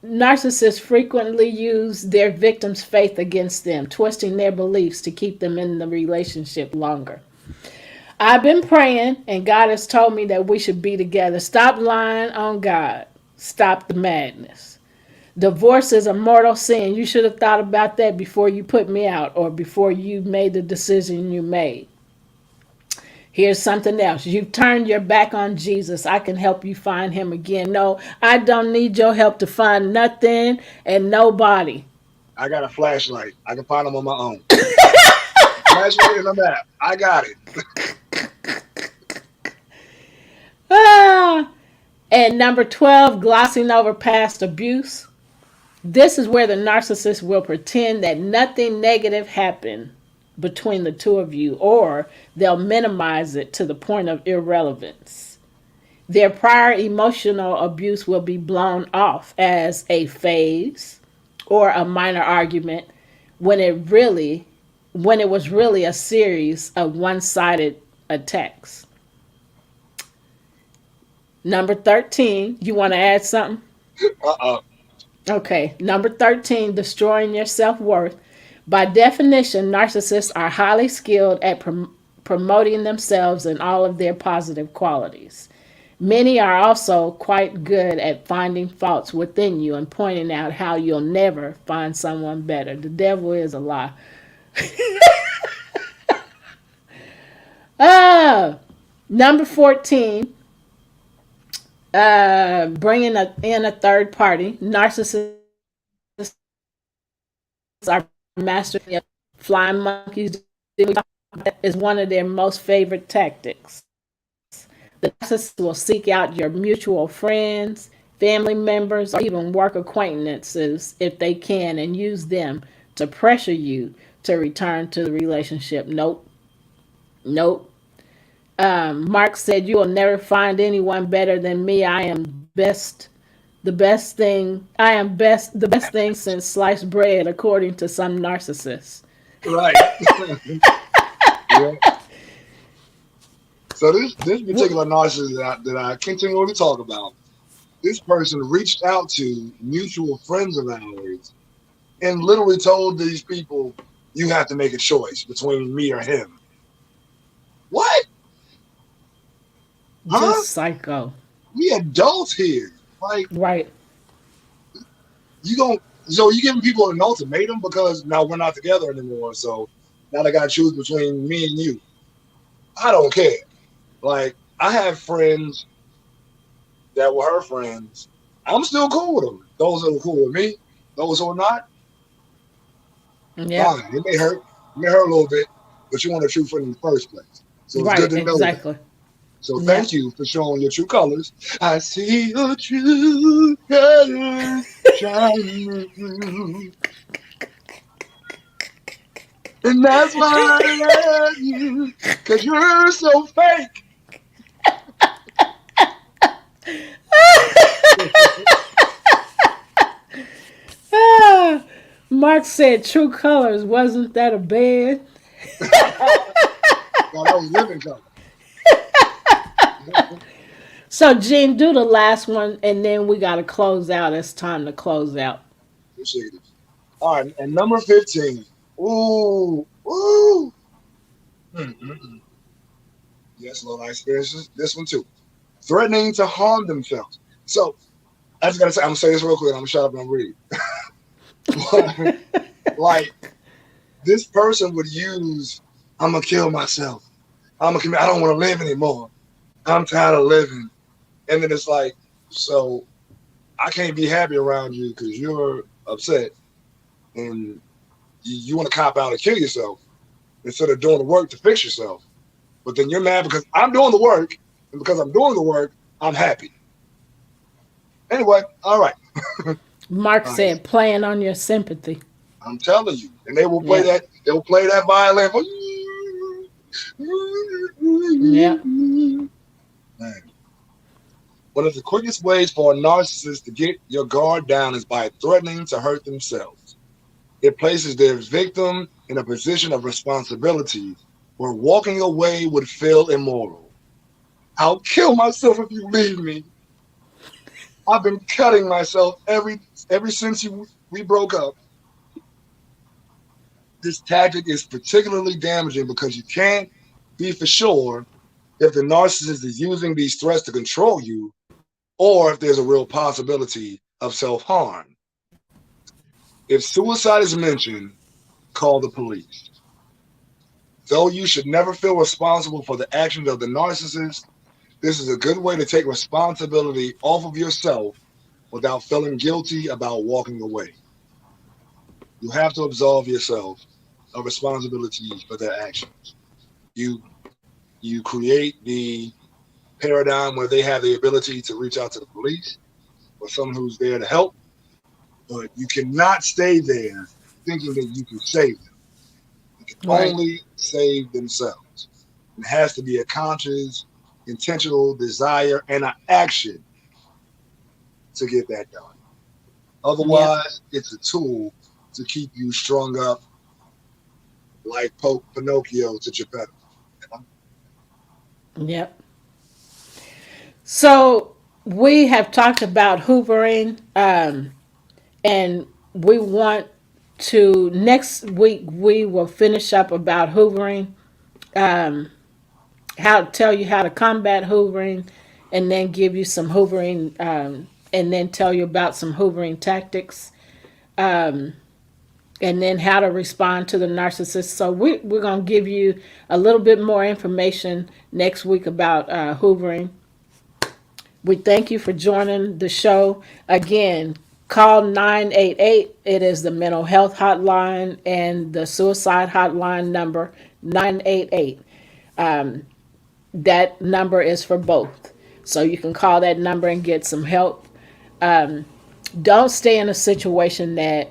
S1: narcissists frequently use their victims' faith against them, twisting their beliefs to keep them in the relationship longer. I've been praying, and God has told me that we should be together. Stop lying on God. Stop the madness. Divorce is a mortal sin. You should have thought about that before you put me out or before you made the decision you made. Here's something else. You've turned your back on Jesus. I can help you find him again. No, I don't need your help to find nothing and nobody.
S3: I got a flashlight. I can find them on my own. Flashlight and a map. I got it.
S1: Ah, And number 12, glossing over past abuse. This is where the narcissist will pretend that nothing negative happened between the two of you, or they'll minimize it to the point of irrelevance. Their prior emotional abuse will be blown off as a phase or a minor argument when it was really a series of one-sided attacks. Number 13, you want to add something?
S3: Uh-uh.
S1: Okay, number 13, destroying your self worth. By definition, narcissists are highly skilled at promoting themselves and all of their positive qualities. Many are also quite good at finding faults within you and pointing out how you'll never find someone better. The devil is a lie. Ah, number 14, bringing in a third party. Narcissists are mastering flying monkeys is one of their most favorite tactics. The narcissist will seek out your mutual friends, family members, or even work acquaintances if they can and use them to pressure you to return to the relationship. Nope. Nope. Mark said, "You will never find anyone better than me. I am best, the best thing. I am best, the best thing since sliced bread," according to some narcissists.
S3: Right. Yeah. So this particular narcissist that I continually talk about, this person reached out to mutual friends of ours and literally told these people, "You have to make a choice between me or him." What? Huh?
S1: Just psycho.
S3: We adults here. Like
S1: Right.
S3: you don't. So you giving people an ultimatum because now we're not together anymore. So now they got to choose between me and you. I don't care. Like I have friends that were her friends. I'm still cool with them. Those who are cool with me, those who are not,
S1: Yep.
S3: fine. It may hurt a little bit, but you want a true friend in the first place. So it's good
S1: Right.
S3: to know that.
S1: Exactly.
S3: So thank
S1: Yep.
S3: you for showing your true colors. I see your true colors shining through. And that's why I love you. Cause you're so fake.
S1: Ah, Mark said, "True colors. Wasn't that a bed?"
S3: No, that was living color.
S1: So, Gene, do the last one, and then we got to close out. It's time to close out.
S3: Appreciate it. All right, and number 15. Ooh, ooh. Mm-mm-mm. Yes, Lord, I experienced this one too. Threatening to harm themselves. So I just gotta say, I'm gonna say this real quick. I'm gonna shut up and read. Like this person would use, "I'm gonna kill myself. I'm gonna commit. I don't want to live anymore. I'm tired of living." And then it's like, so I can't be happy around you because you're upset and you want to cop out and kill yourself instead of doing the work to fix yourself. But then you're mad because I'm doing the work, and because I'm doing the work, I'm happy. Anyway, all right.
S1: Mark
S3: All right.
S1: said, "Playing on your sympathy."
S3: I'm telling you. And they will play
S1: Yep.
S3: that, they will play that violin for
S1: Yep.
S3: Man. One of the quickest ways for a narcissist to get your guard down is by threatening to hurt themselves. It places their victim in a position of responsibility where walking away would feel immoral. "I'll kill myself if you leave me. I've been cutting myself ever since we broke up." This tactic is particularly damaging because you can't be for sure if the narcissist is using these threats to control you or if there's a real possibility of self-harm. If suicide is mentioned, call the police. Though you should never feel responsible for the actions of the narcissist, this is a good way to take responsibility off of yourself without feeling guilty about walking away. You have to absolve yourself of responsibility for their actions. You you create the paradigm where they have the ability to reach out to the police or someone who's there to help, but you cannot stay there thinking that you can save them. They can
S1: Right.
S3: only save themselves. It has to be a conscious, intentional desire and an action to get that done.
S1: Yep.
S3: Otherwise, it's a tool to keep you strung up like Pinocchio to Geppetto. You know?
S1: Yep. So we have talked about hoovering, and we want to next week we will finish up about hoovering, um, how to tell you how to combat hoovering, and then give you some hoovering, and then tell you about some hoovering tactics, and then how to respond to the narcissist. So we're going to give you a little bit more information next week about hoovering. We thank you for joining the show. Again, call 988. It is the mental health hotline and the suicide hotline number 988. That number is for both. So you can call that number and get some help. Don't stay in a situation that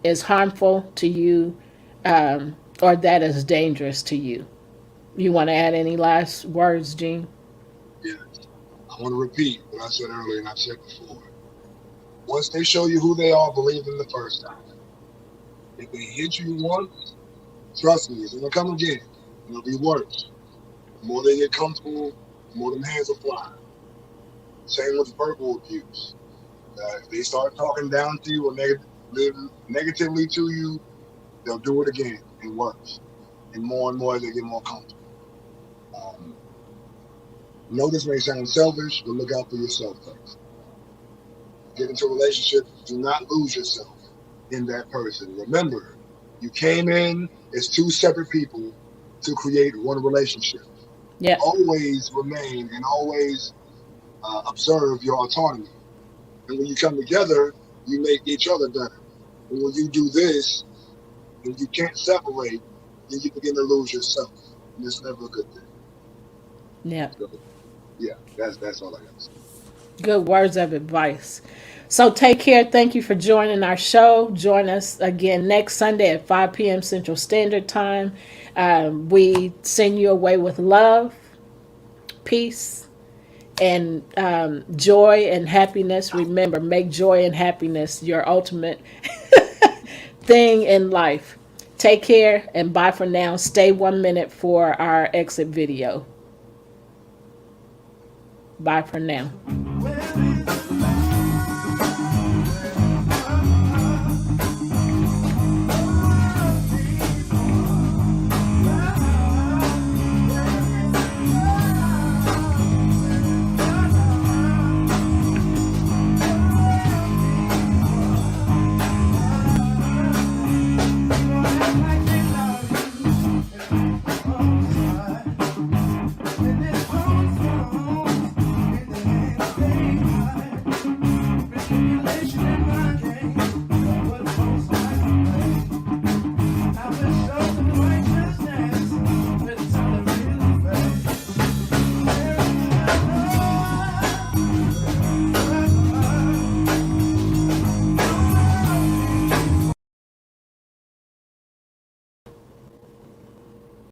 S1: is harmful to you, or that is dangerous to you. You want to add any last words, Gene?
S3: Yeah. I want to repeat what I said earlier and I've said before. Once they show you who they are, believe them the first time. If they hit you once, trust me, it's going to come again. It'll be worse. The more they get comfortable, the more them hands will fly. Same with verbal abuse. If they start talking down to you or negatively to you, they'll do it again and worse. And more as they get more comfortable. Um, know this may sound selfish, but look out for yourself first. Get into a relationship, do not lose yourself in that person. Remember, you came in as two separate people to create one relationship.
S1: Yeah.
S3: Always remain and always observe your autonomy. And when you come together, you make each other better. And when you do this, and you can't separate, then you begin to lose yourself. And it's never a good thing.
S1: Yeah.
S3: So, yeah, that's all I got to say.
S1: Good words of advice. So take care. Thank you for joining our show. Join us again next Sunday at 5 p.m. Central Standard Time. We send you away with love, peace, and joy and happiness. Remember, make joy and happiness your ultimate thing in life. Take care and bye for now. Stay 1 minute for our exit video. Bye for now.